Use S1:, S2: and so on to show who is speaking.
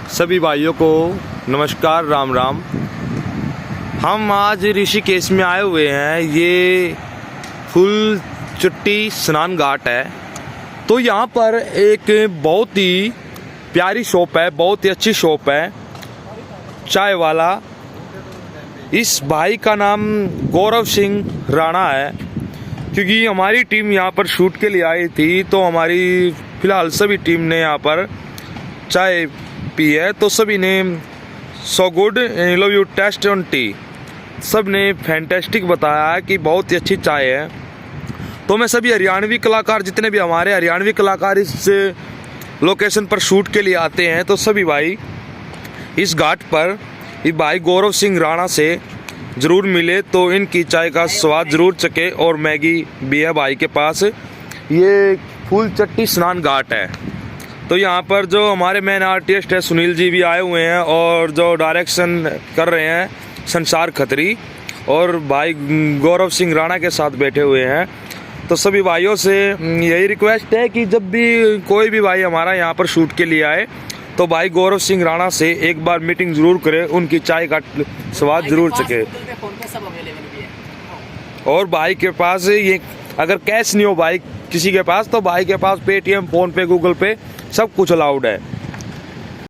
S1: सभी भाइयों को नमस्कार, राम राम। हम आज ऋषिकेश में आए हुए हैं। ये फुल चुट्टी स्नान घाट है। तो यहाँ पर एक बहुत ही प्यारी शॉप है, बहुत ही अच्छी शॉप है, चाय वाला। इस भाई का नाम गौरव सिंह राणा है। क्योंकि हमारी टीम यहाँ पर शूट के लिए आई थी, तो हमारी फिलहाल सभी टीम ने यहाँ पर चाय पी है। तो सभी ने so good, love you, taste on टी, सब ने फैंटेस्टिक बताया कि बहुत ही अच्छी चाय है। तो मैं सभी हरियाणवी कलाकार, जितने भी हमारे हरियाणवी कलाकार इस लोकेशन पर शूट के लिए आते हैं, तो सभी भाई इस घाट पर ये भाई गौरव सिंह राणा से ज़रूर मिले, तो इनकी चाय का स्वाद ज़रूर चखे। और मैगी भी है भाई के पास। ये फूल चट्टी स्नान घाट है। तो यहाँ पर जो हमारे मेन आर्टिस्ट है सुनील जी भी आए हुए हैं, और जो डायरेक्शन कर रहे हैं संसार खत्री, और भाई गौरव सिंह राणा के साथ बैठे हुए हैं। तो सभी भाइयों से यही रिक्वेस्ट है कि जब भी कोई भी भाई हमारा यहाँ पर शूट के लिए आए, तो भाई गौरव सिंह राणा से एक बार मीटिंग ज़रूर करें, उनकी चाय का स्वाद ज़रूर चखे। और भाई के पास ये अगर कैश नहीं हो भाई किसी के पास, तो भाई के पास पेटीएम, फ़ोन पे, गूगल पे सब कुछ अलाउड है।